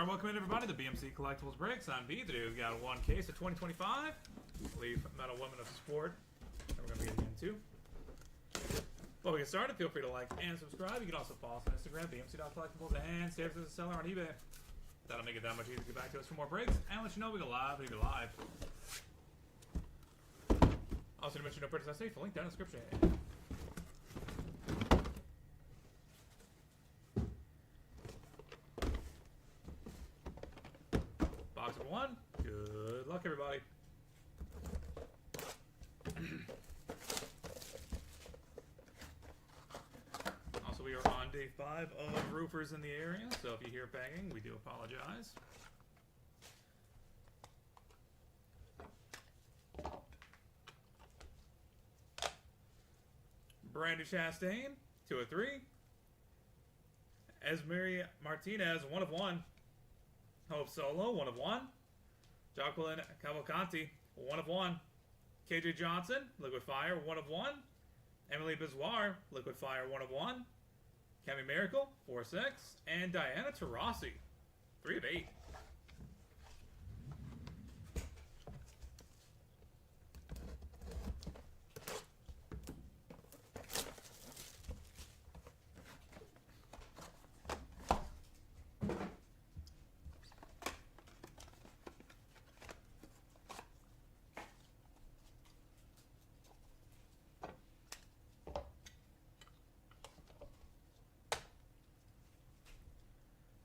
Alright, welcome in everybody to BMC Collectibles Breaks. I'm B. Today we've got one case of 2025 Leaf Metal Women of Sport that we're going to be getting into. Before we get started, feel free to like and subscribe. You can also follow us on Instagram, bmc.collectibles, and stay as a seller on eBay. That'll make it that much easier to get back to us for more breaks and let you know we go live when we go live. Also, to mention no purchase necessary, link down in the description. Box number one. Good luck, everybody. Also, we are on day 5 of roofers in the area, so if you hear banging, we do apologize. Brandon Chastain, 2 of 3. Esmeri Martinez, 1 of 1. Hope Solo, 1 of 1. Jacqueline Cavalcanti, 1 of 1. KJ Johnson, Liquid Fire, 1 of 1. Emily Bizarre, Liquid Fire, 1 of 1. Cami Miracle, 4-6. And Diana Taurasi, 3 of 8.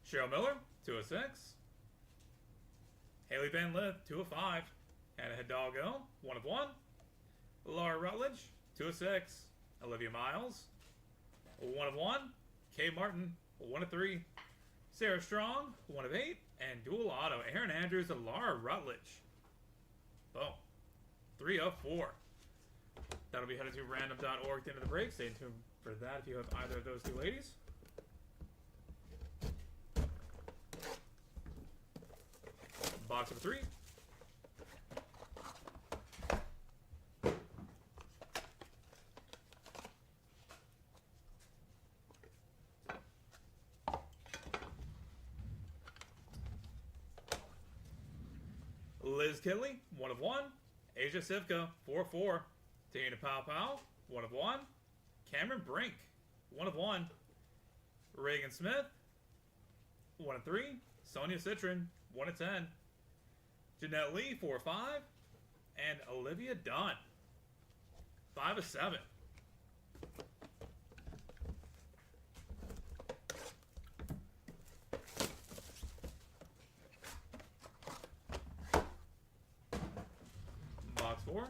Cheryl Miller, 2 of 6. Haley Van Lith, 2 of 5. Hannah Hidalgo, 1 of 1. Laura Rutledge, 2 of 6. Olivia Miles, 1 of 1. Kay Martin, 1 of 3. Sarah Strong, 1 of 8. And dual auto, Aaron Andrews and Laura Rutledge. Boom. 3 of 4. That'll be headed to random.org at the end of the break. Stay tuned for that if you have either of those two ladies. Box number 3. Liz Kinley, 1 of 1. Asia Sivka, 4 of 4. Tina Pau, 1 of 1. Cameron Brink, 1 of 1. Reagan Smith, 1 of 3. Sonia Citron, 1 of 10. Jeanette Lee, 4 of 5. And Olivia Dunn, 5 of 7. Box 4.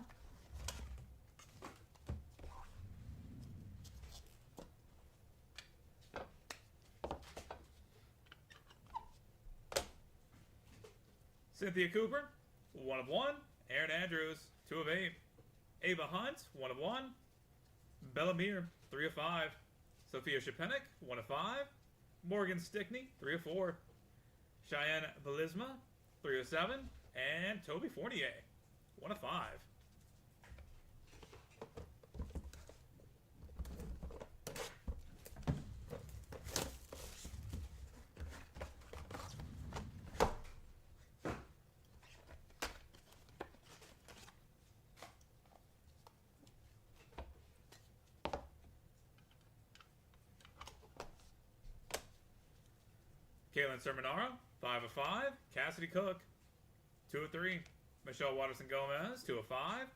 Cynthia Cooper, 1 of 1. Aaron Andrews, 2 of 8. Ava Hunt, 1 of 1. Bella Meir, 3 of 5. Sophia Shepenik, 1 of 5. Morgan Stickney, 3 of 4. Cheyenne Velisma, 3 of 7. And Toby Fournier, 1 of 5. Kaylin Sermonaro, 5 of 5. Cassidy Cook, 2 of 3. Michelle Watterson Gomez, 2 of 5.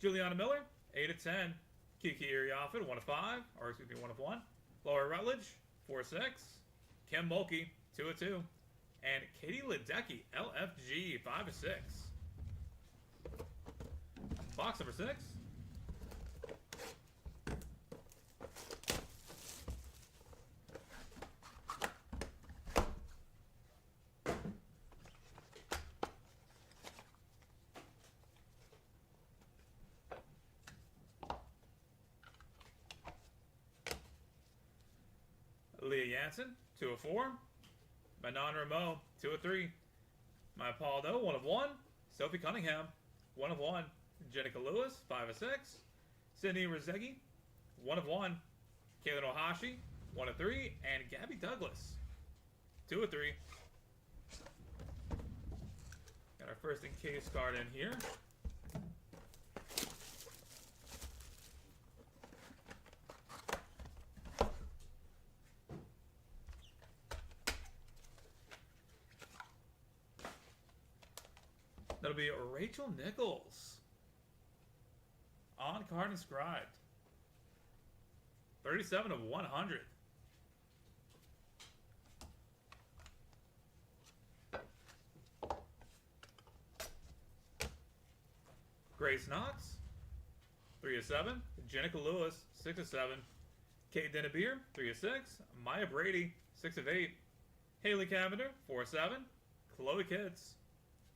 Juliana Miller, 8 of 10. Kiki Iriafen, 1 of 5. Or excuse me, 1 of 1. Laura Rutledge, 4 of 6. Kim Mulkey, 2 of 2. And Katie Ledecky, LFG, 5 of 6. Box number 6. Leah Jansen, 2 of 4. Manon Rameau, 2 of 3. Maya Paldo, 1 of 1. Sophie Cunningham, 1 of 1. Jenica Lewis, 5 of 6. Sydney Rezegi, 1 of 1. Kaylin Ohashi, 1 of 3. And Gabby Douglas, 2 of 3. first encased card in here. That'll be Rachel Nichols. On card inscribed. 37 of 100. Grace Knox, 3 of 7. Jenica Lewis, 6 of 7. Kate Dennebeer, 3 of 6. Maya Brady, 6 of 8. Haley Cavender, 4 of 7. Chloe Kitts,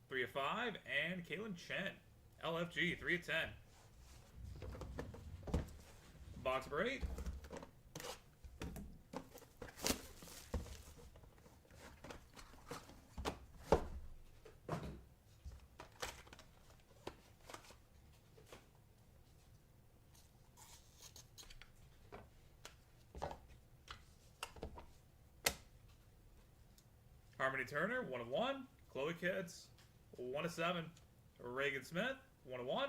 3 of 5. And Caitlin Chen, LFG, 3 of 10. Box number 8. Harmony Turner, 1 of 1. Chloe Kitts, 1 of 7. Reagan Smith, 1 of 1.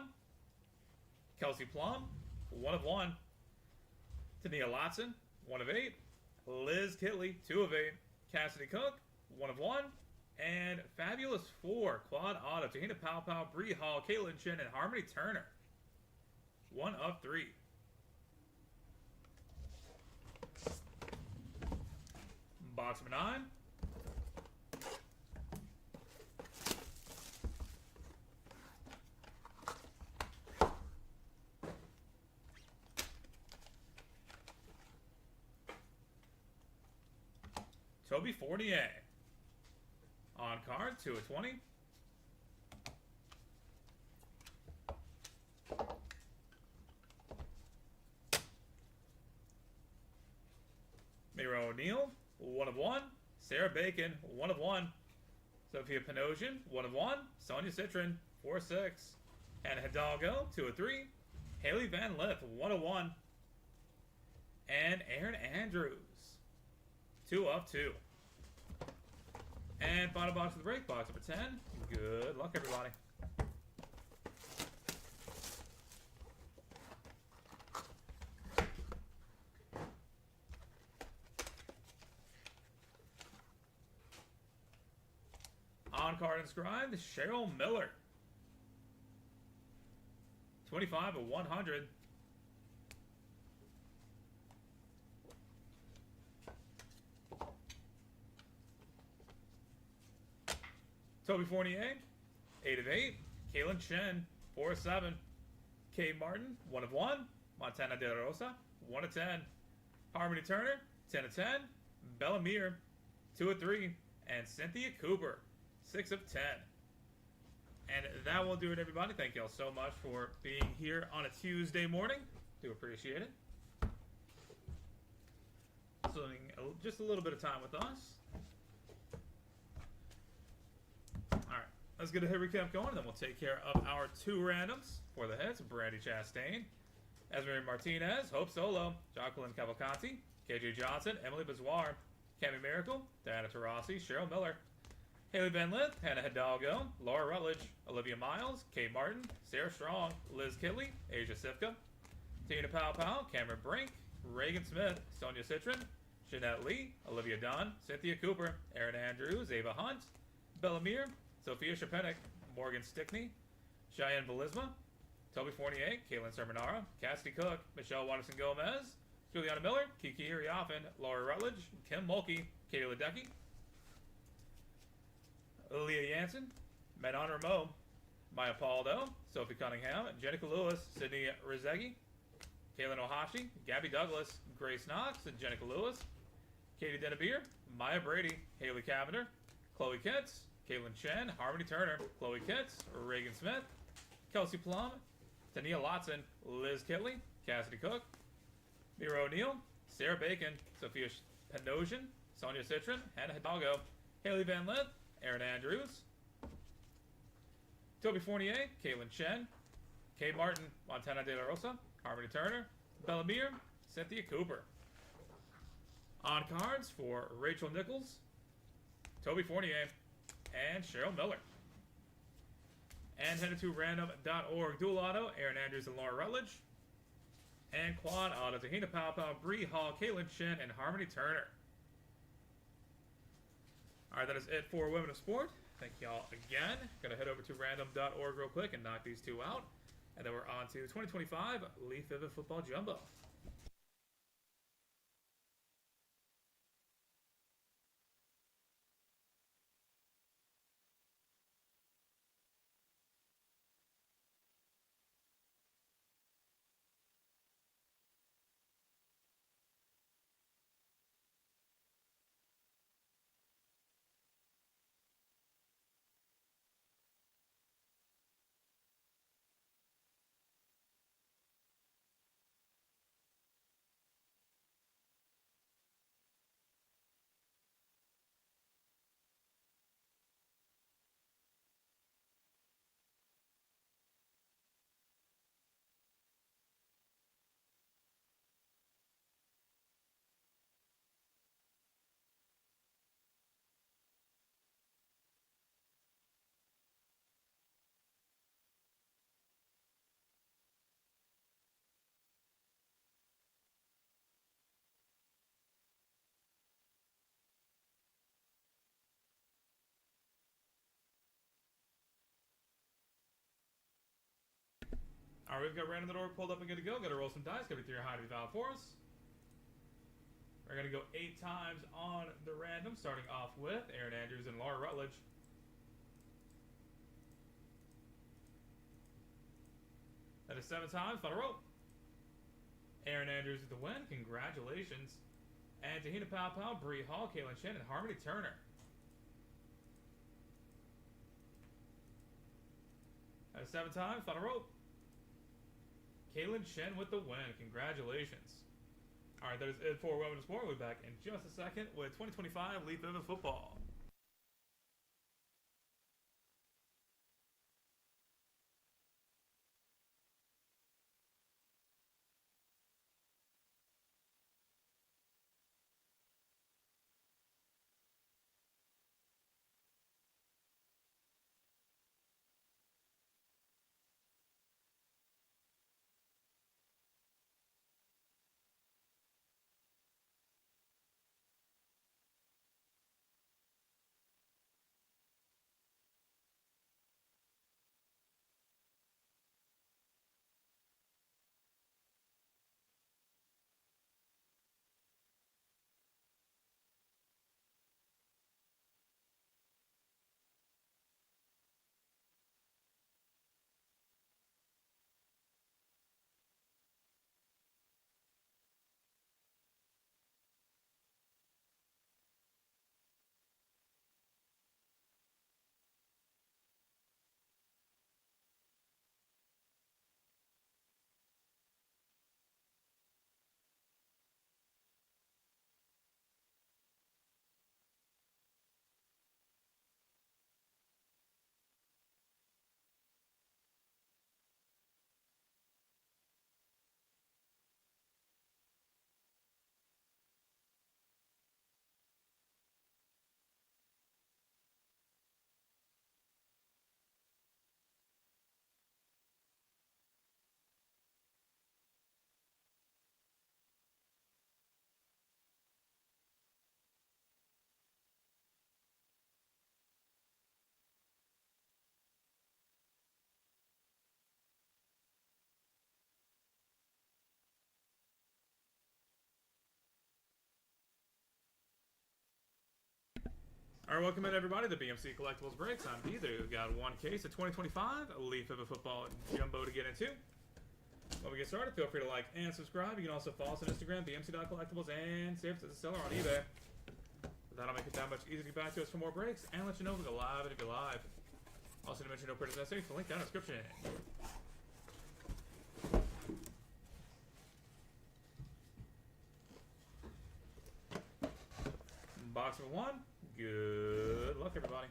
Kelsey Plum, 1 of 1. Tania Lotson, 1 of 8. Liz Kitley, 2 of 8. Cassidy Cook, 1 of 1. And Fabulous 4, Quad Auto, Tahina Pow Pow, Bree Hall, Caitlin Chen, and Harmony Turner, 1 of 3. Box number 9. Toby Fournier. On card, 2 of 20. Mira O'Neill, 1 of 1. Sarah Bacon, 1 of 1. Sophia Panosian, 1 of 1. Sonia Citron, 4 of 6. Hannah Hidalgo, 2 of 3. Haley Van Lith, 1 of 1. And Aaron Andrews, 2 of 2. And final box of the break, box number 10. Good luck, everybody. On card inscribed, Cheryl Miller. 25 of 100. Toby Fournier, 8 of 8. Caitlin Chen, 4 of 7. Kate Martin, 1 of 1. Montana De La Rosa, 1 of 10. Harmony Turner, 10 of 10. Bella Meir, 2 of 3. And Cynthia Cooper, 6 of 10. And that will do it, everybody. Thank you all so much for being here on a Tuesday morning. Do appreciate it. Spending just a little bit of time with us. Alright, let's get a hit recap going, and then we'll take care of our 2 randoms for the heads. Brandy Chastain, Esmeralda Martinez, Hope Solo, Jacqueline Cavalcanti, KJ Johnson, Emily Bizarre, Cami Miracle, Diana Taurasi, Cheryl Miller, Haley Van Lith, Hannah Hidalgo, Laura Rutledge, Olivia Miles, Kate Martin, Sarah Strong, Liz Kitley, Asia Sifka, Tina Pow Pow, Cameron Brink, Reagan Smith, Sonia Citron, Jeanette Lee, Olivia Dunn, Cynthia Cooper, Aaron Andrews, Ava Hunt, Bella Meir, Sophia Shapenik, Morgan Stickney, Cheyenne Belisma, Toby Fournier, Caitlin Sermonara, Cassidy Cook, Michelle Watterson Gomez, Juliana Miller, Kiki Iriafen, Laura Rutledge, Kim Mulkey, Katie Ledecky, Leah Jansen, Menon Ramo, Maya Paldo, Sophie Cunningham, Jenica Lewis, Sydney Rizegi, Kaylin Ohashi, Gabby Douglas, Grace Knox, Jenica Lewis, Katie Dennebeer, Maya Brady, Haley Cavender, Chloe Kitts, Caitlin Chen, Harmony Turner, Chloe Kitts, Reagan Smith, Kelsey Plum, Tania Lotson, Liz Kitley, Cassidy Cook, Mira O'Neill, Sarah Bacon, Sophia Panosian, Sonia Citron, Hannah Hidalgo, Haley Van Lith, Aaron Andrews, Toby Fournier, Caitlin Chen, Kate Martin, Montana De La Rosa, Harmony Turner, Bella Meir, Cynthia Cooper. On cards for Rachel Nichols, Toby Fournier, and Cheryl Miller. And headed to random.org. Dual auto, Aaron Andrews and Laura Rutledge. And quad auto, Tahina Pow Pow, Bree Hall, Caitlin Shen, and Harmony Turner. Alright, that is it for Women of Sport. Thank y'all again. Gonna head over to random.org real quick and knock these two out. And then we're on to 2025 Leaf Vivid Football Jumbo. Alright, we've got random.org pulled up and good to go. Gotta roll some dice. Gotta be 3 or high to be valid for us. We're gonna go 8 times on the random, starting off with Aaron Andrews and Laura Rutledge. That is 7 times. Final roll. Aaron Andrews with the win. Congratulations. And Tahina Pow Pow, Bree Hall, Caitlin Shen, and Harmony Turner. That is 7 times. Final roll. Caitlin Shen with the win. Congratulations. Alright, that is it for Women of Sport. We'll be back in just a second with 2025 Leaf Vivid Football. Alright, welcome in everybody to BMC Collectibles Breaks. I'm Heather. We've got one case of 2025 Leaf Vivid Football Jumbo to get into. When we get started, feel free to like and subscribe. You can also follow us on Instagram, BMC.collectibles, and save us as a seller on eBay. That'll make it that much easier to get back to us for more breaks and let you know if we go live and if you're live. Also to mention no purchase necessary, so link down in the description. Box number 1. Good luck, everybody.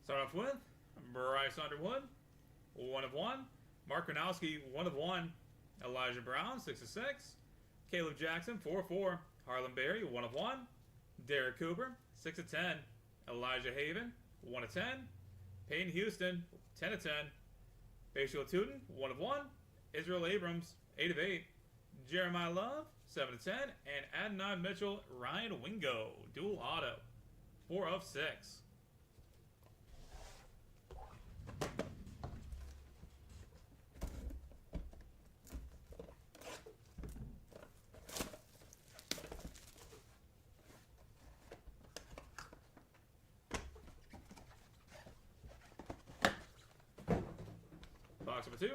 Start off with Bryce Underwood, 1 of 1. Mark Gronowski, 1 of 1. Elijah Brown, 6 of 6. Caleb Jackson, 4 of 4. Harlan Berry, 1 of 1. Derek Cooper, 6 of 10. Elijah Haven, 1 of 10. Peyton Houston, 10 of 10. Facial Tootin, 1 of 1. Israel Abrams, 8 of 8. Jeremiah Love, 7 of 10. And Adnan Mitchell, Ryan Wingo, dual auto, 4 of 6. Box number 2.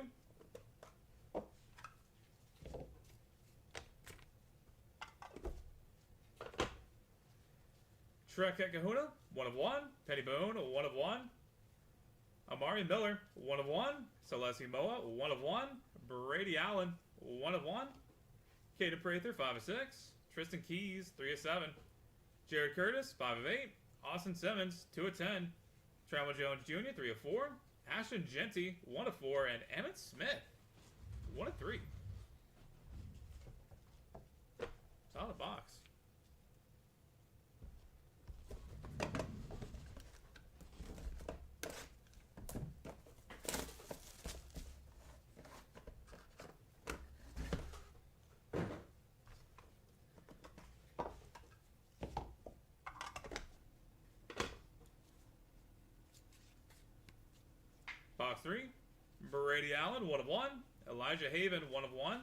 Trek Kahuna, 1 of 1. Penny Boone, 1 of 1. Amari Miller, 1 of 1. Celeste Moa, 1 of 1. Brady Allen, 1 of 1. Caden Prather, 5 of 6. Tristan Keys, 3 of 7. Jared Curtis, 5 of 8. Austin Simmons, 2 of 10. Trammell Jones Jr., 3 of 4. Ashton Genty, 1 of 4. And Emmett Smith, 1 of 3. Solid box. Box 3. Brady Allen, 1 of 1. Elijah Haven, 1 of 1.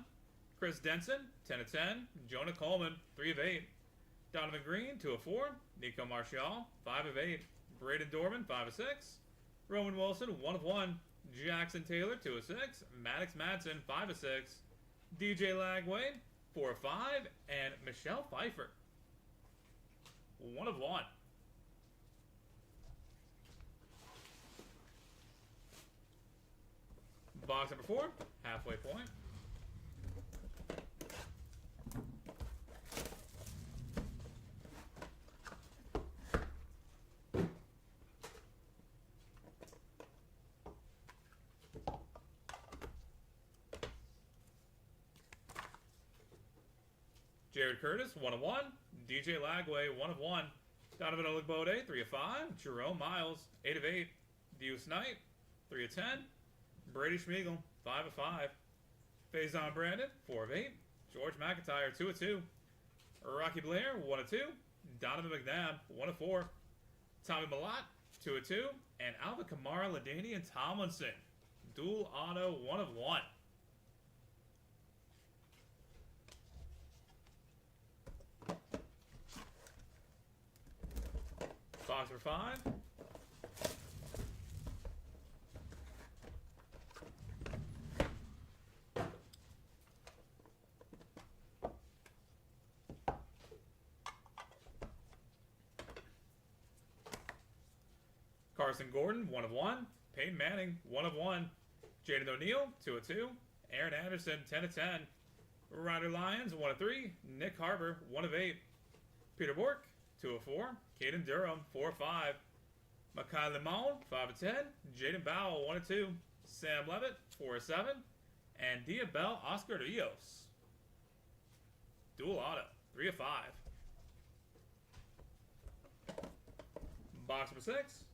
Chris Denson, 10 of 10. Jonah Coleman, 3 of 8. Donovan Green, 2 of 4. Nico Martial, 5 of 8. Braden Dorman, 5 of 6. Roman Wilson, 1 of 1. Jackson Taylor, 2 of 6. Maddox Madsen, 5 of 6. DJ Lagway, 4 of 5. And Michelle Pfeiffer, 1 of 1. Box number 4, halfway point. Jared Curtis, 1 of 1. DJ Lagway, 1 of 1. Donovan Oligbode, 3 of 5. Jerome Miles, 8 of 8. Deuce Knight, 3 of 10. Brady Schmiegel, 5 of 5. Faison Brandon, 4 of 8. George McIntyre, 2 of 2. Rocky Blair, 1 of 2. Donovan McNabb, 1 of 4. Tommy Malott, 2 of 2. And Alvin Kamara, LaDainian Tomlinson, dual auto, 1 of 1. Box number 5. Carson Gordon, 1 of 1. Peyton Manning, 1 of 1. Jaden O'Neal, 2 of 2. Aaron Anderson, 10 of 10. Ryder Lyons, 1 of 3. Nick Harbor, 1 of 8. Peter Bork, 2 of 4. Caden Durham, 4 of 5. Makai Limon, 5 of 10. Jaden Bowell, 1 of 2. Sam Levitt, 4 of 7. And Diabel Oscar Rios, dual auto, 3 of 5. Box number 6.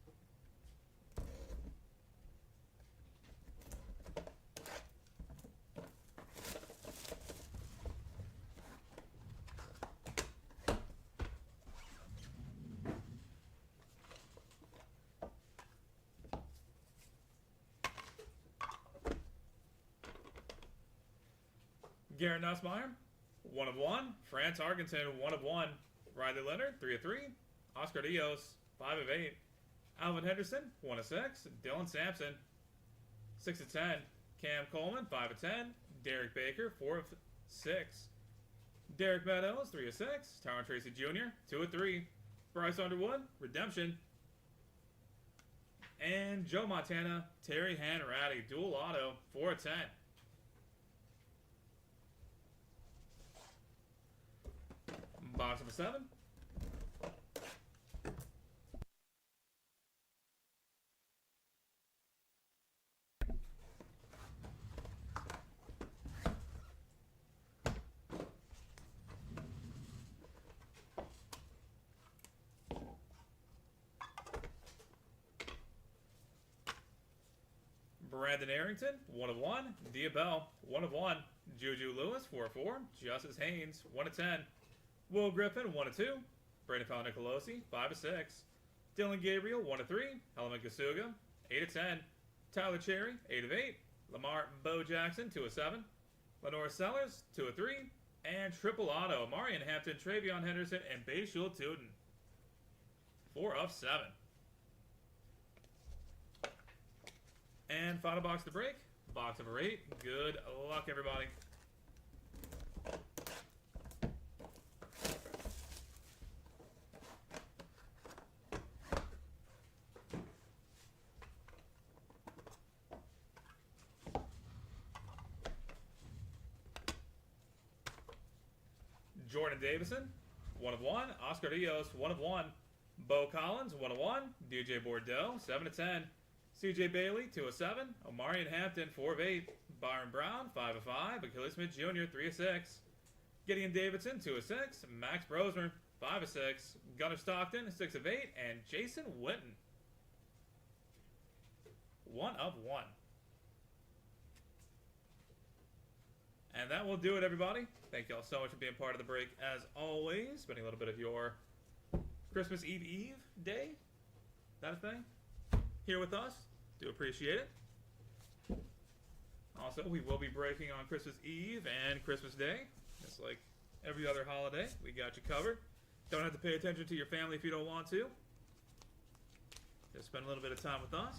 Garrett Nussmeier, 1 of 1. France Argentin, 1 of 1. Riley Leonard, 3 of 3. Oscar Dios, 5 of 8. Alvin Henderson, 1 of 6. Dylan Sampson, 6 of 10. Cam Coleman, 5 of 10. Derek Baker, 4 of 6. Derek Meadows, 3 of 6. Tyron Tracy Jr., 2 of 3. Bryce Underwood, Redemption. And Joe Montana, Terry Hanratty, dual auto, 4 of 10. Box number 7. Brandon Arrington, 1 of 1. Diabell, 1 of 1. Juju Lewis, 4 of 4. Justice Haynes, 1 of 10. Will Griffin, 1 of 2. Brandon Nicolosi, 5 of 6. Dylan Gabriel, 1 of 3. Helmet Kasuga, 8 of 10. Tyler Cherry, 8 of 8. Lamar Bo Jackson, 2 of 7. Lenore Sellers, 2 of 3. And triple auto, Marion Hampton, Travion Henderson, and Bayshul Tootin, 4 of 7. And final box to break, box number 8. Good luck, everybody. Jordan Davison, 1 of 1. Oscar Rios, 1 of 1. Bo Collins, 1 of 1. DJ Bordeaux, 7 of 10. CJ Bailey, 2 of 7. Omarion Hampton, 4 of 8. Byron Brown, 5 of 5. Achilles Smith Jr., 3 of 6. Gideon Davidson, 2 of 6. Max Brosmer, 5 of 6. Gunnar Stockton, 6 of 8. And Jason Witten, 1 of 1. And that will do it, everybody. Thank you all so much for being part of the break, as always. Spending a little bit of your Christmas Eve day, that a thing, here with us. Do appreciate it. Also, we will be breaking on Christmas Eve and Christmas Day. Just like every other holiday, we got you covered. Don't have to pay attention to your family if you don't want to. Just spend a little bit of time with us.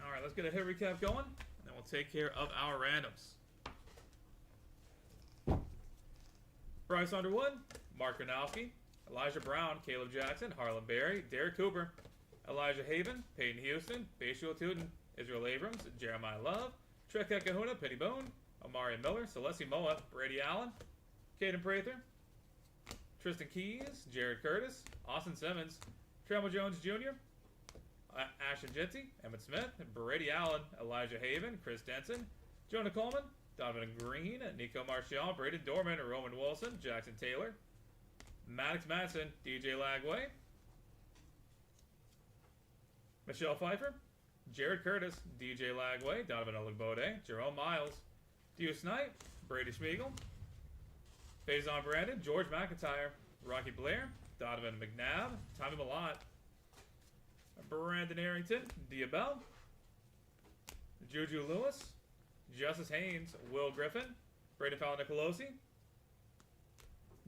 Alright, let's get a hit recap going, and then we'll take care of our randoms. Bryce Underwood, Mark Gronowski, Elijah Brown, Caleb Jackson, Harlan Berry, Derek Cooper, Elijah Haven, Peyton Houston, Bayshul Tootin, Israel Abrams, Jeremiah Love, Trek Kahuna, Penny Bone, Omari Miller, Celeste Moa, Brady Allen, Caden Prather, Tristan Keys, Jared Curtis, Austin Simmons, Trammell Jones Jr., Ashton Jetty, Emmett Smith, Brady Allen, Elijah Haven, Chris Denson, Jonah Coleman, Donovan Green, Nico Marshall, Braden Dorman, Roman Wilson, Jackson Taylor, Maddox Madsen, DJ Lagway, Michelle Pfeiffer, Jared Curtis, DJ Lagway, Donovan Olugbode, Jerome Miles, Dio Snipe, Brady Schmiegel, Faison Brandon, George McIntyre, Rocky Blair, Donovan McNabb, Tommy Malott, Brandon Arrington, Diabell, Juju Lewis, Justice Haynes, Will Griffin, Braden Nicolosi,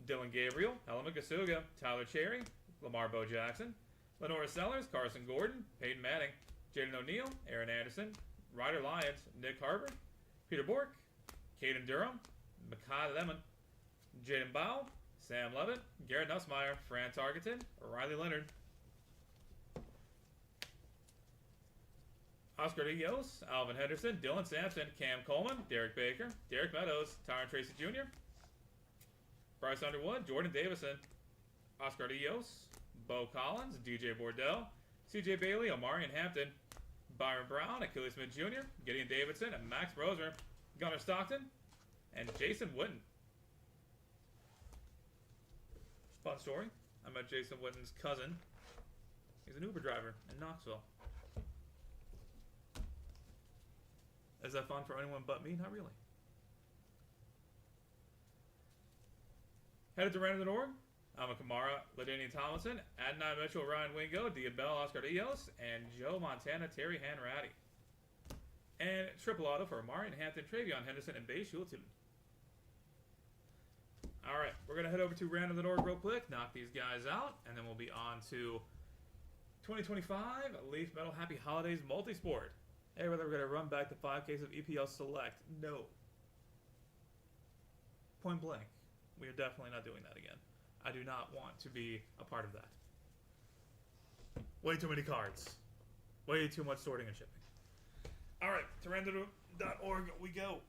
Dylan Gabriel, Helmet Kasuga, Tyler Cherry, Lamar Bo Jackson, Lenora Sellers, Carson Gordon, Peyton Manning, Jaden O'Neal, Aaron Anderson, Ryder Lyons, Nick Harper, Peter Bork, Caden Durham, Makai Lemon, Jaden Bow, Sam Levitt, Garrett Nussmeyer, Fran Targeton, Riley Leonard, Oscar Rios, Alvin Henderson, Dylan Sampson, Cam Coleman, Derek Baker, Derek Meadows, Tyron Tracy Jr., Bryce Underwood, Jordan Davison, Oscar Rios, Bo Collins, DJ Bordeaux, CJ Bailey, Omarion Hampton, Byron Brown, Achilles Smith Jr., Gideon Davidson, and Max Brosmer, Gunnar Stockton, and Jason Witten. Fun story. I met Jason Witten's cousin. He's an Uber driver in Knoxville. Is that fun for anyone but me? Not really. Headed to random.org. Alma Kamara, Ladanian Tomlinson, Adnan Mitchell, Ryan Wingo, Diabell, Oscar Rios, and Joe Montana, Terry Hanratty. And triple auto for Omarion Hampton, Travion Henderson, and Bayshul Tootin. Alright, we're going to head over to random.org real quick, knock these guys out, and then we'll be on to 2025 Leaf Metal Happy Holidays Multisport. Hey, whether we're going to run back the 5 case of EPL Select. No. Point blank. We are definitely not doing that again. I do not want to be a part of that. Way too many cards. Way too much sorting and shipping. Alright, to random.org we go.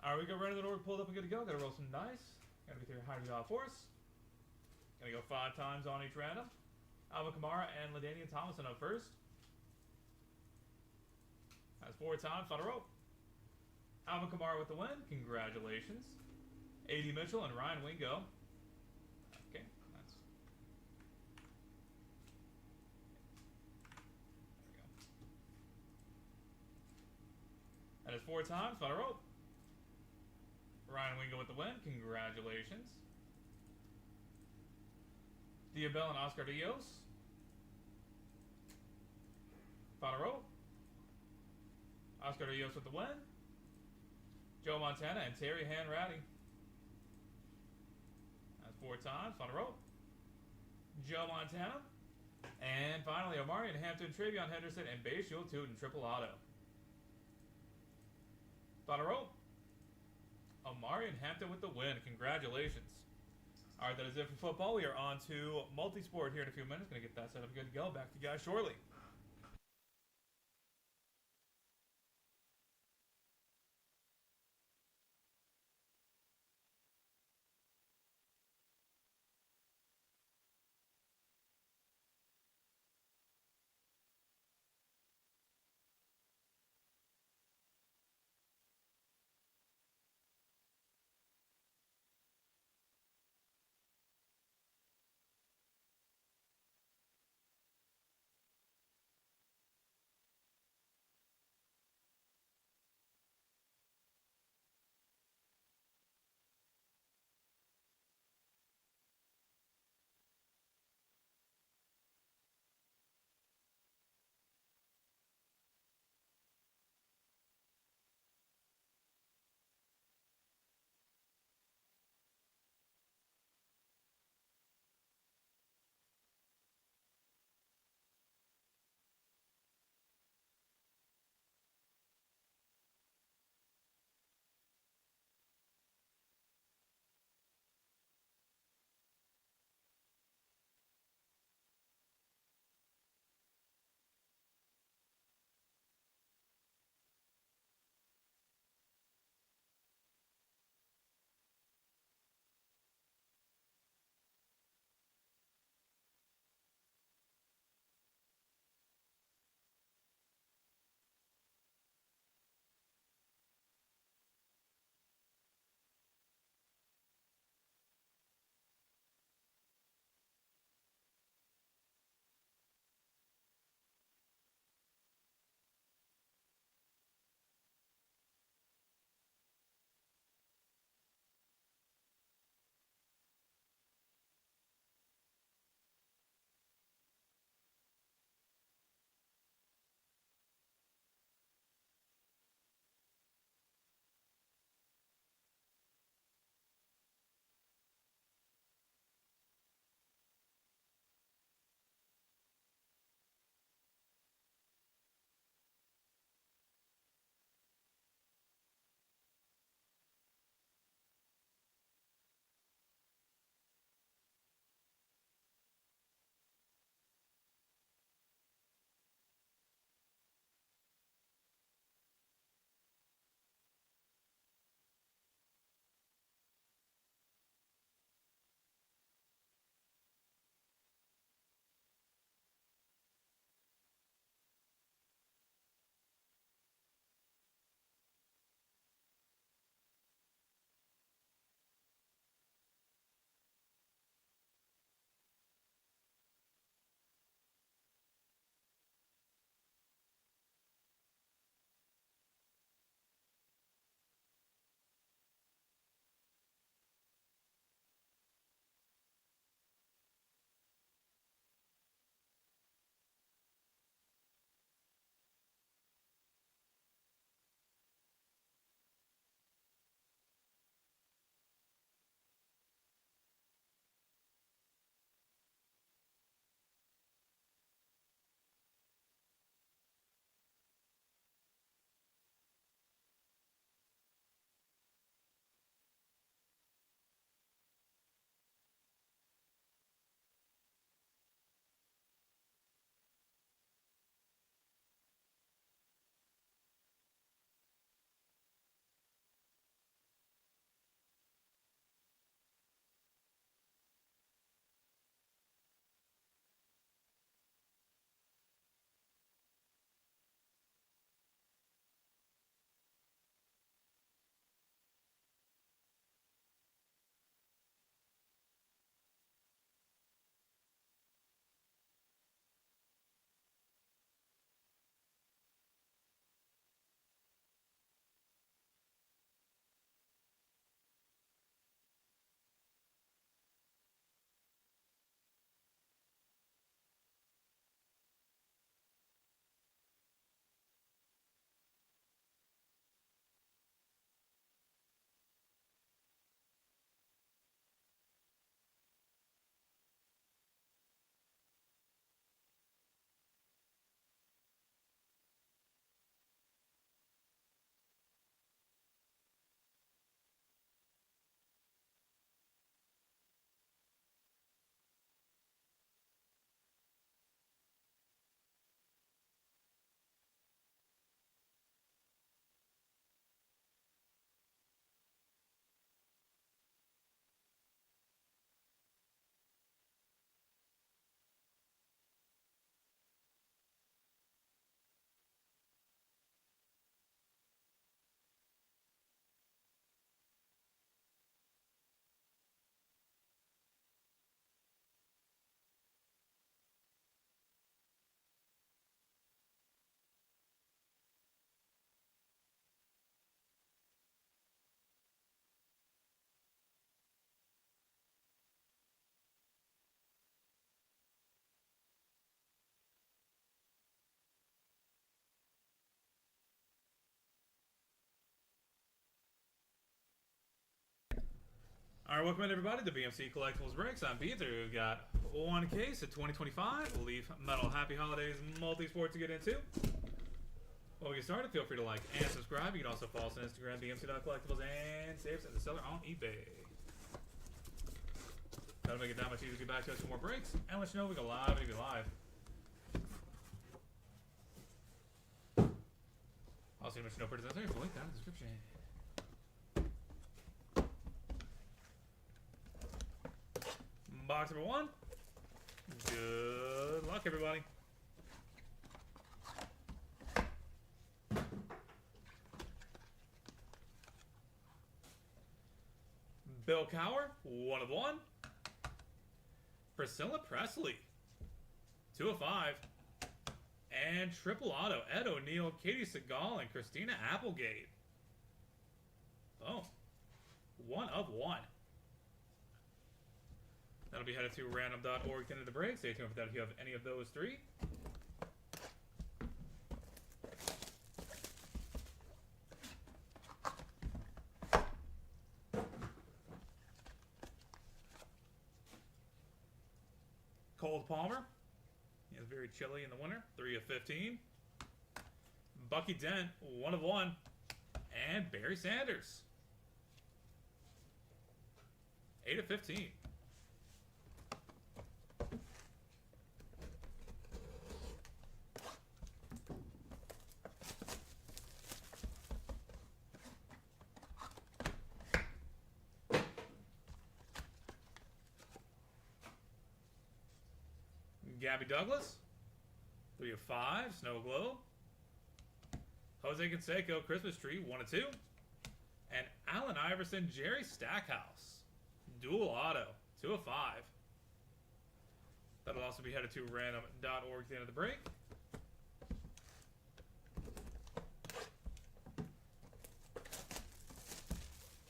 Alright, we got running the order pulled up and good to go. Gotta roll some dice. Gotta be through high draw force. Gonna go 5 times on each random. Alvin Kamara and LaDainian Tomlinson up first. That's 4 times, final roll. Alvin Kamara with the win. Congratulations. A.D. Mitchell and Ryan Wingo. Okay, that's... There we go. That is 4 times, final roll. Ryan Wingo with the win. Congratulations. Diabell and Oscar Dios. Final roll. Oscar Dios with the win. Joe Montana and Terry Hanratty. That's 4 times. Final roll. Joe Montana. And finally, Omari and Hampton, Travion Henderson, and Bayshul Tootin, triple auto. Final roll. Omari and Hampton with the win. Congratulations. Alright, that is it for football. We are on to multi-sport here in a few minutes. Gonna get that set up good to go. Back to you guys shortly. Alright, welcome in everybody to BMC Collectibles Breaks. I'm Peter. We've got one case of 2025 Leaf Metal Happy Holidays multi-sport to get into. Before we get started, feel free to like and subscribe. You can also follow us on Instagram, bmc.collectibles, and save us as a seller on eBay. That'll make it that much easier to get back to us for more breaks and let you know we go live and be live. Also, you must know pretty necessary. Link down in the description. Box number 1. Good luck, everybody. Bill Cowher, 1 of 1. Priscilla Presley, 2 of 5. And triple auto, Ed O'Neill, Katie Seagal, and Christina Applegate. Oh, 1 of 1. That'll be headed to random.org into the break. Stay tuned for that if you have any of those 3. Cold Palmer. He is very chilly in the winter. 3 of 15. Bucky Dent, 1 of 1. And Barry Sanders, 8 of 15. Gabby Douglas, 3 of 5, Snow Globe. Jose Canseco, Christmas Tree, 1 of 2. And Allen Iverson, Jerry Stackhouse, dual auto, 2 of 5. That'll also be headed to random.org at the end of the break.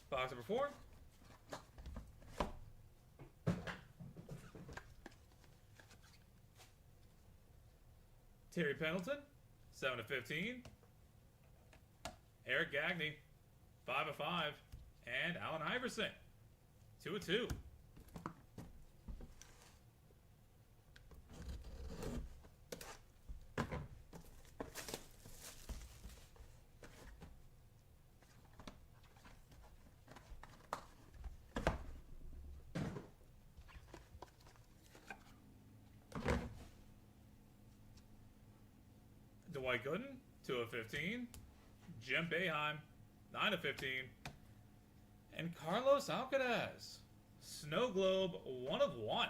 Box number 4. Terry Pendleton, 7 of 15. Eric Gagne, 5 of 5. And Allen Iverson, 2 of 2. Dwight Gooden, 2 of 15. Jim Boeheim, 9 of 15. And Carlos Alcaraz, Snow Globe, 1 of 1.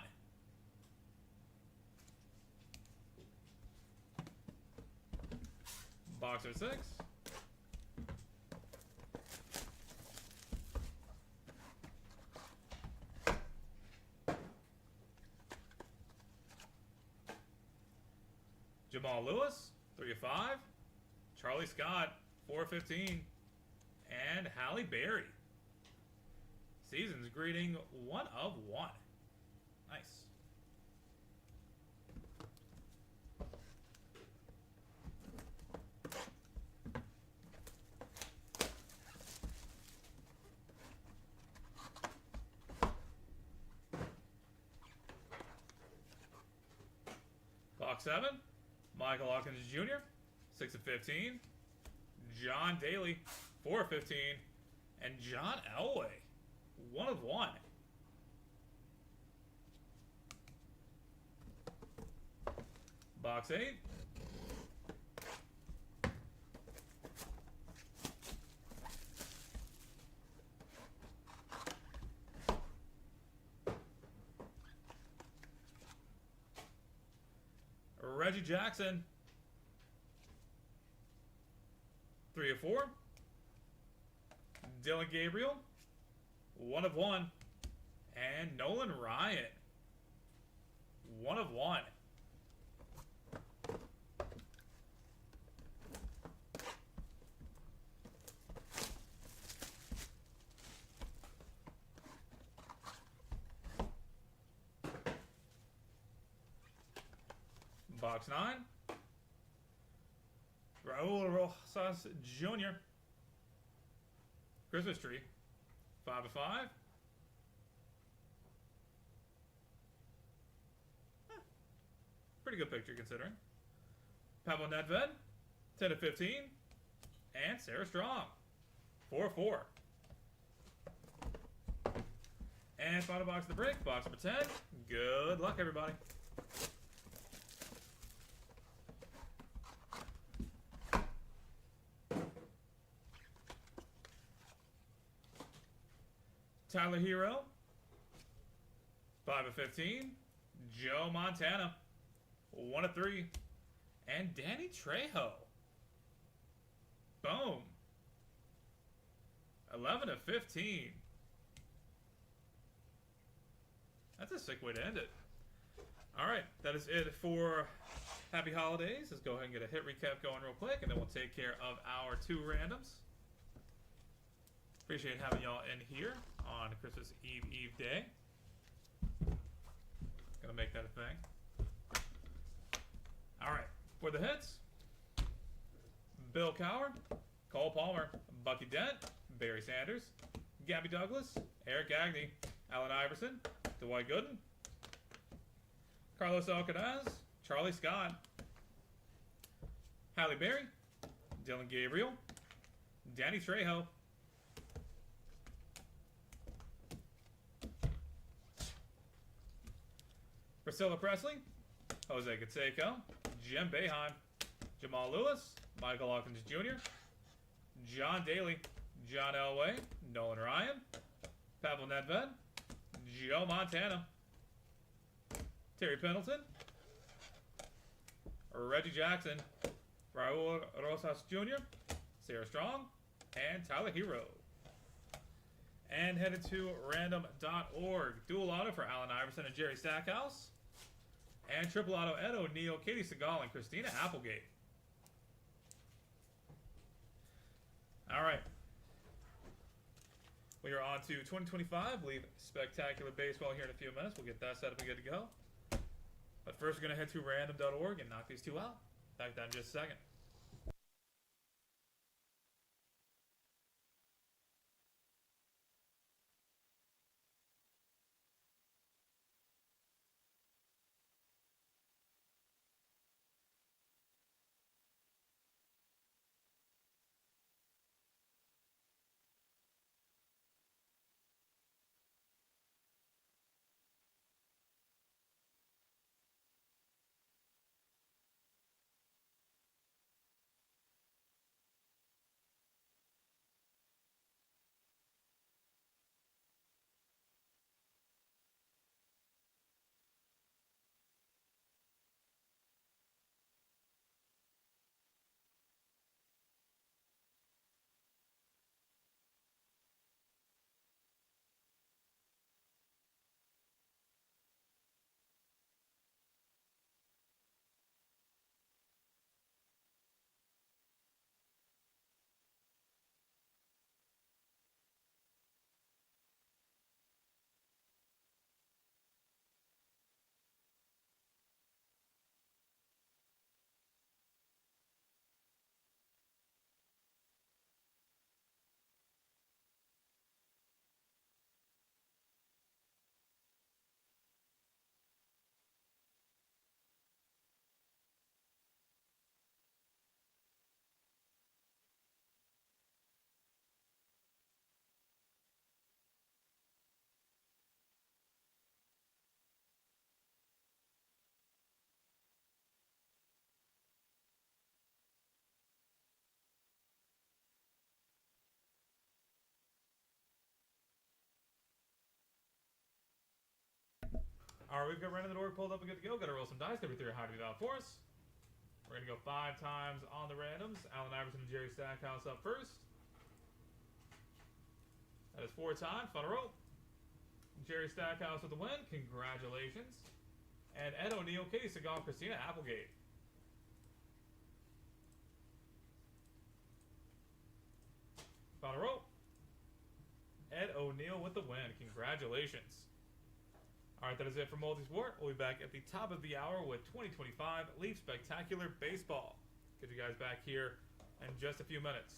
Box number 6. Jamal Lewis, 3 of 5. Charlie Scott, 4 of 15. And Halle Berry, Season's Greeting, 1 of 1. Nice. Box 7. Michael Hawkins Jr., 6 of 15. John Daly, 4 of 15. And John Elway, 1 of 1. Box 8. Reggie Jackson, 3 of 4. Dylan Gabriel, 1 of 1. And Nolan Ryan, 1 of 1. Box 9. Raul Rosas Jr. Christmas Tree, 5 of 5. Pretty good picture considering. Pavel Nedved, 10 of 15. And Sarah Strong, 4-4. And final box of the break, box number 10. Good luck, everybody. Tyler Hero, 5 of 15. Joe Montana, 1 of 3. And Danny Trejo. Boom. 11 of 15. That's a sick way to end it. Alright, that is it for Happy Holidays. Let's go ahead and get a hit recap going real quick, and then we'll take care of our 2 randoms. Appreciate having y'all in here on Christmas Eve day. Gonna make that a thing. Alright, for the hits, Bill Coward, Cole Palmer, Bucky Dent, Barry Sanders, Gabby Douglas, Eric Agnew, Allen Iverson, Dwight Gooden, Carlos Alcaraz, Charlie Scott, Halle Berry, Dylan Gabriel, Danny Trejo, Priscilla Presley, Jose Canseco, Jim Boeheim, Jamal Lewis, Michael Hawkins Jr., John Daly, John Elway, Nolan Ryan, Pavel Nedved, Joe Montana, Terry Pendleton, Reggie Jackson, Raul Rosas Jr., Sarah Strong, and Tyler Hero. And headed to random.org. Dual auto for Allen Iverson and Jerry Stackhouse. And triple auto Ed O'Neill, Katie Seagal, and Christina Applegate. Alright. We are on to 2025. Believe Spectacular Baseball here in a few minutes. We'll get that set up and good to go. But first, we're going to head to random.org and knock these 2 out. Back down in just a second. Alright, we've got random.org pulled up and good to go. Got to roll some dice. Got to be 3 high to be out for us. We're going to go 5 times on the randoms. Allen Iverson and Jerry Stackhouse up first. That is 4 times. Final roll. Jerry Stackhouse with the win. Congratulations. And Ed O'Neill, Katie Seagal, Christina Applegate. Final roll. Ed O'Neill with the win. Congratulations. Alright, that is it for Multisport. We'll be back at the top of the hour with 2025 Leaf Spectacular Baseball. Get you guys back here in just a few minutes.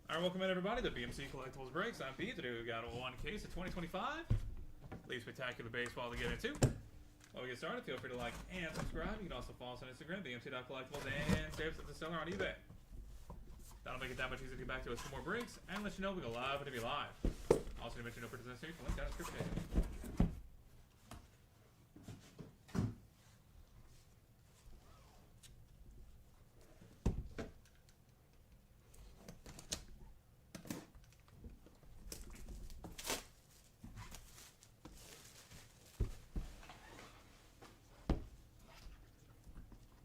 Alright, welcome in everybody to BMC Collectibles Breaks. I'm Pete. Today we've got one case of 2025. Leave spectacular baseball to get into. While we get started, feel free to like and subscribe. You can also follow us on Instagram, BMC.collectibles, and save us at the seller on eBay. That'll make it that much easier to get back to us for more breaks and let you know we go live and to be live. Also, to mention no participation, link down in the description.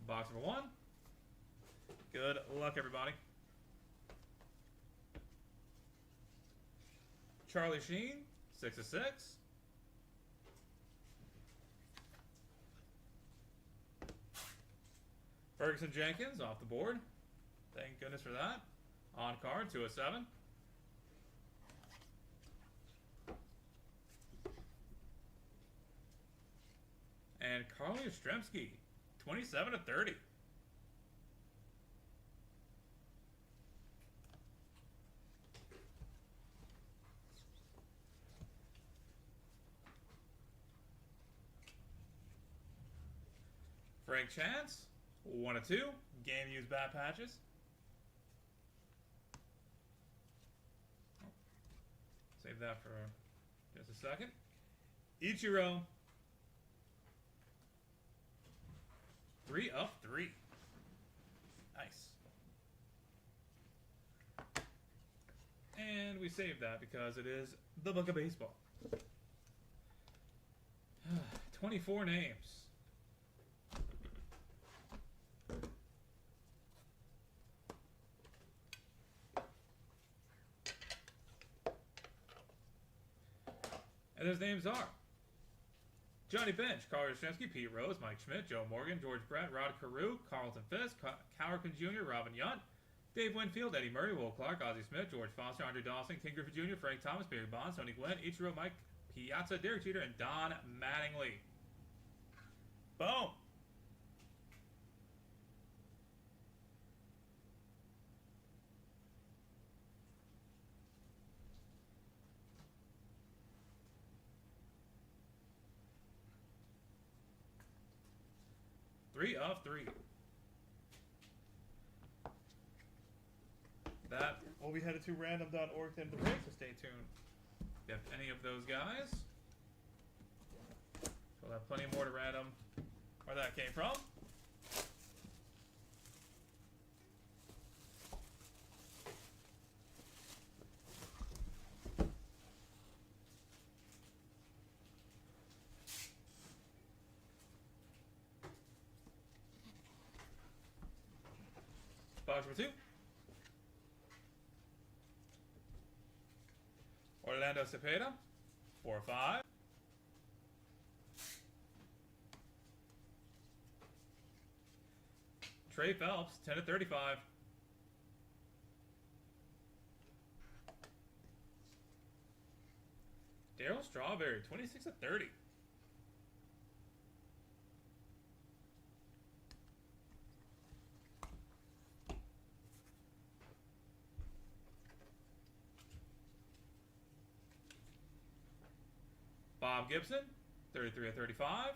Box number 1. Good luck, everybody. Charlie Sheen, 6 of 6. Ferguson Jenkins off the board. Thank goodness for that. On card, 2 of 7. And Carly Yastrzemski, 27 of 30. Frank Chance, 1 of 2. Game used bat patches. Save that for just a second. Ichiro, 3 of 3. Nice. And we saved that because it is the Book of Baseball. 24 names. And those names are Johnny Bench, Carl Yastrzemski, Pete Rose, Mike Schmidt, Joe Morgan, George Brett, Rod Carew, Carlton Fisk, Cowerkin Jr., Robin Yount, Dave Winfield, Eddie Murray, Will Clark, Ozzie Smith, George Foster, Andre Dawson, King Griffey Jr., Frank Thomas, Barry Bonds, Tony Gwynn, Ichiro, Mike Piazza, Derek Jeter, and Don Mattingly. Boom! Three of 3. That will be headed to random.org then the break, so stay tuned. If you have any of those guys, we'll have plenty more to random where that came from. Box number 2. Orlando Cepeda, 4 of 5. Trey Phelps, 10 of 35. Darryl Strawberry, 26 of 30. Bob Gibson, 33 of 35.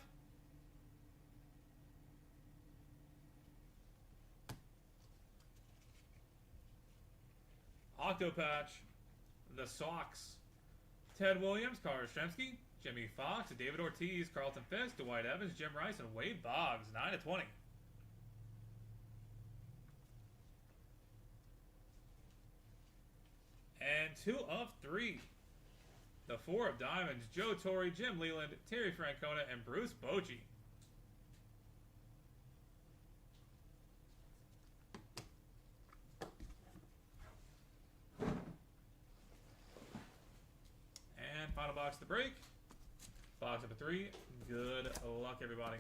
Octopatch, the Sox. Ted Williams, Carl Yastrzemski, Jimmy Fox, David Ortiz, Carlton Fisk, Dwight Evans, Jim Rice, and Wade Boggs, 9 of 20. And 2 of 3. The 4 of diamonds, Joe Torre, Jim Leland, Terry Francona, and Bruce Bochy. And final box of the break. Box number 3. Good luck, everybody.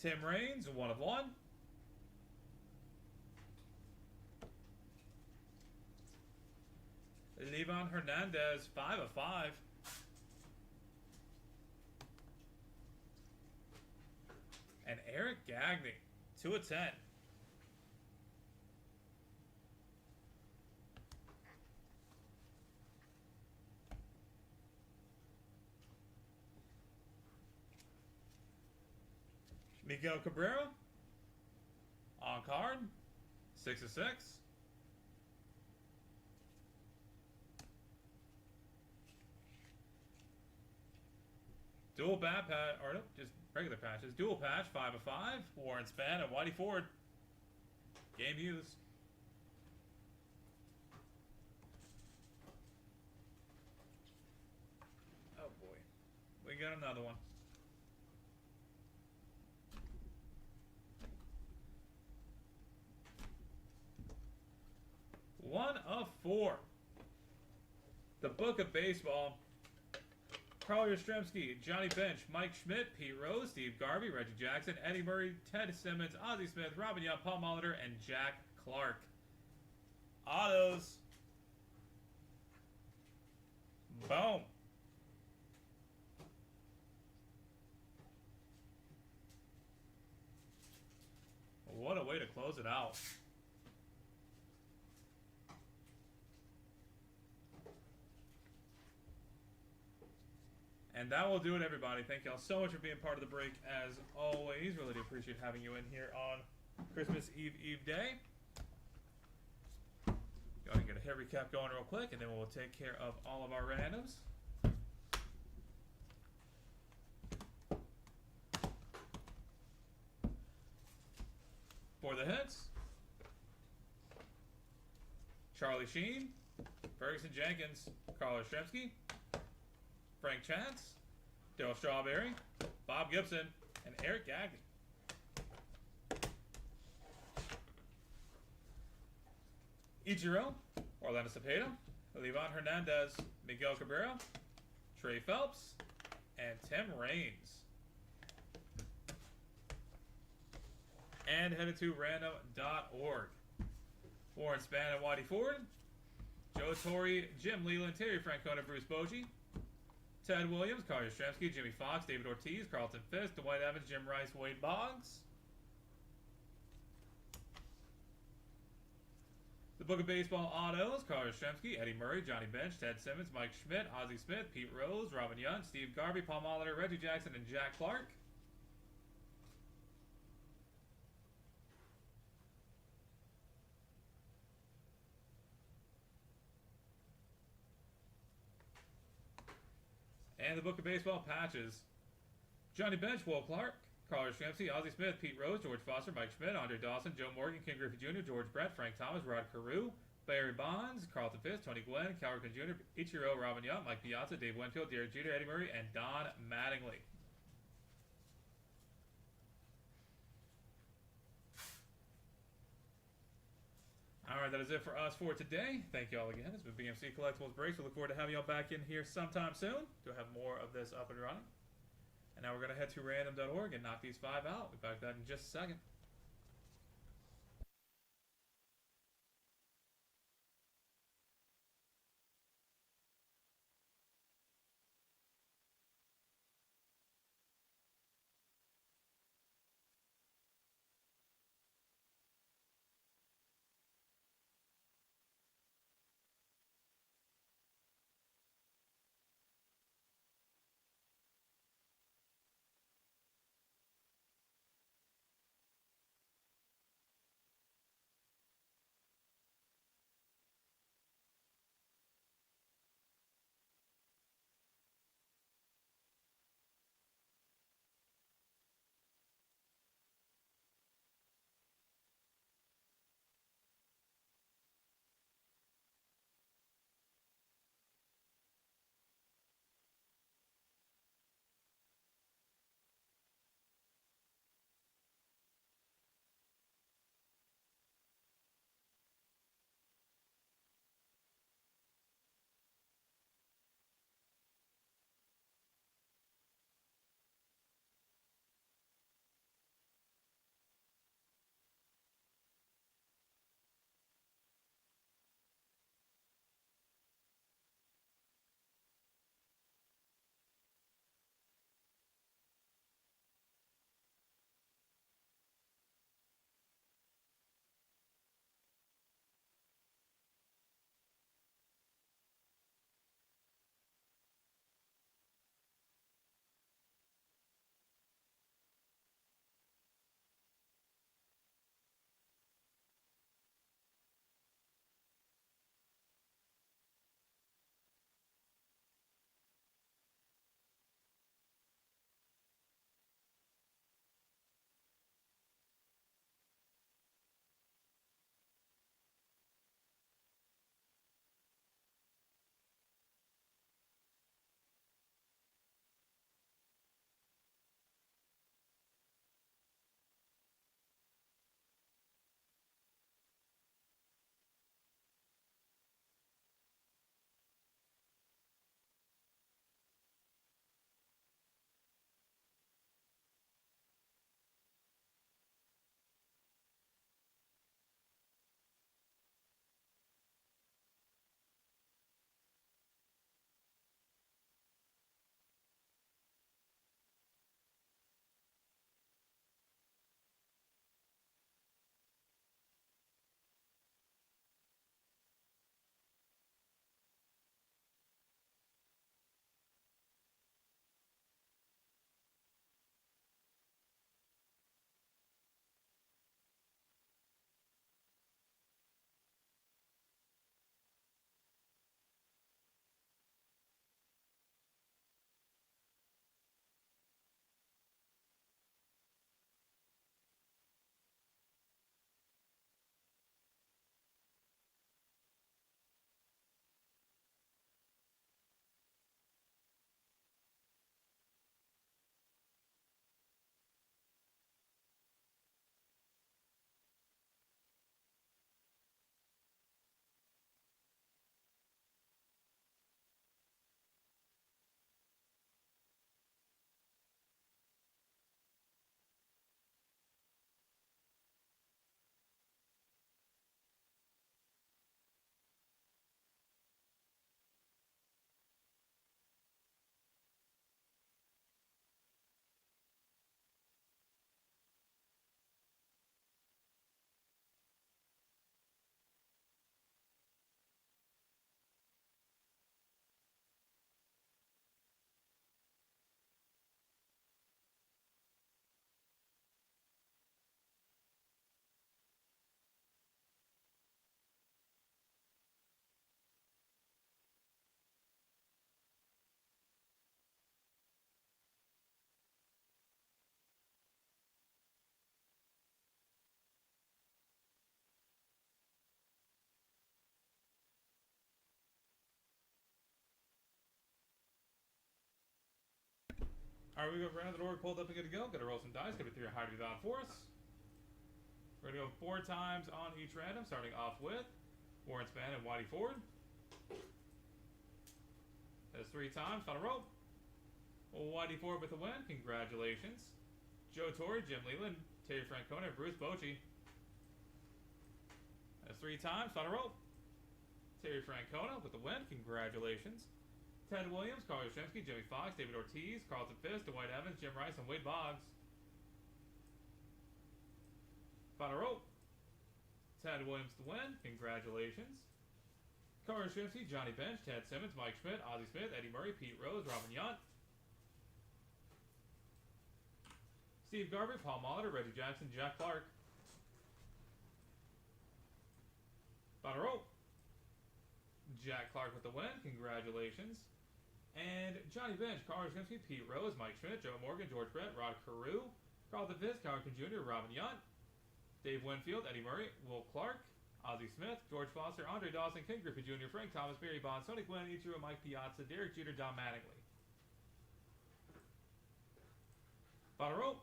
Tim Raines, 1 of 1. Levon Hernandez, 5 of 5. And Eric Gagne, 2 of 10. Miguel Cabrera, on card, 6 of 6. Dual bat patch, or nope, just regular patches. Dual patch, 5 of 5. Warren Span and Whitey Ford. Game used. Oh boy. We got another one. One of 4. The Book of Baseball. Carl Yastrzemski, Johnny Bench, Mike Schmidt, Pete Rose, Steve Garvey, Reggie Jackson, Eddie Murray, Ted Simmons, Ozzie Smith, Robin Young, Paul Molitor, and Jack Clark. Autos. Boom. What a way to close it out. And that will do it, everybody. Thank y'all so much for being part of the break, as always. Really do appreciate having you in here on Christmas Eve day. Go ahead and get a hit recap going real quick, and then we'll take care of all of our randoms. For the hits, Charlie Sheen, Ferguson Jenkins, Carl Yastrzemski, Frank Chance, Darryl Strawberry, Bob Gibson, and Eric Gagne. Ichiro, Orlando Cepeda, Levon Hernandez, Miguel Cabrera, Trey Phelps, and Tim Raines. And headed to random.org. Warren Span and Whitey Ford, Joe Torre, Jim Leland, Terry Francona, Bruce Bochy, Ted Williams, Carl Yastrzemski, Jimmy Fox, David Ortiz, Carlton Fisk, Dwight Evans, Jim Rice, Wade Boggs. The Book of Baseball Autos, Carl Yastrzemski, Eddie Murray, Johnny Bench, Ted Simmons, Mike Schmidt, Ozzie Smith, Pete Rose, Robin Young, Steve Garvey, Paul Molitor, Reggie Jackson, and Jack Clark. And the Book of Baseball patches. Johnny Bench, Will Clark, Carl Yastrzemski, Ozzie Smith, Pete Rose, George Foster, Mike Schmidt, Andre Dawson, Joe Morgan, Ken Griffey Jr., George Brett, Frank Thomas, Rod Carew, Barry Bonds, Carlton Fisk, Tony Gwynn, Cal Ripken Jr., Ichiro, Robin Young, Mike Piazza, Dave Winfield, Derek Jeter, Eddie Murray, and Don Mattingly. Alright, that is it for us for today. Thank you all again. It's been BMC Collectibles Breaks. We look forward to having y'all back in here sometime soon to have more of this up and running. And now we're going to head to random.org and knock these 5 out. We'll be back to that in just a second. Alright, we got round the door pulled up and good to go. Gonna roll some dice, gonna be 3 high to be for us. We're gonna go 4 times on each random, starting off with Warren Span and Whitey Ford. That's 3 times, final roll. Whitey Ford with the win, congratulations. Joe Torre, Jim Leland, Terry Francona, and Bruce Bochy. That's 3 times, final roll. Terry Francona with the win, congratulations. Ted Williams, Carl Yastrzemski, Jimmy Fox, David Ortiz, Carlton Fisk, Dwight Evans, Jim Rice, and Wade Boggs. Final roll. Ted Williams to win, congratulations. Carl Yastrzemski, Johnny Bench, Ted Simmons, Mike Schmidt, Ozzie Smith, Eddie Murray, Pete Rose, Robin Yount. Steve Garvey, Paul Molitor, Reggie Jackson, Jack Clark. Final roll. Jack Clark with the win, congratulations. And Johnny Bench, Carl Yastrzemski, Pete Rose, Mike Schmidt, Joe Morgan, George Brett, Rod Carew, Carlton Fisk, Howard Jr., Robin Yount, Dave Winfield, Eddie Murray, Will Clark, Ozzie Smith, George Foster, Andre Dawson, Ken Griffey Jr., Frank Thomas, Barry Bonds, Tony Gwynn, Ichiro, Mike Piazza, Derek Jeter, Don Mattingly. Final roll.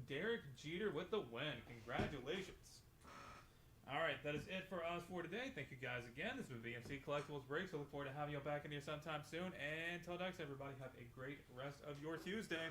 Derek Jeter with the win. Congratulations. Alright, that is it for us for today. Thank you guys again. This has been BMC Collectibles Breaks. We look forward to having you back in here sometime soon. And until next, everybody, have a great rest of your Tuesday.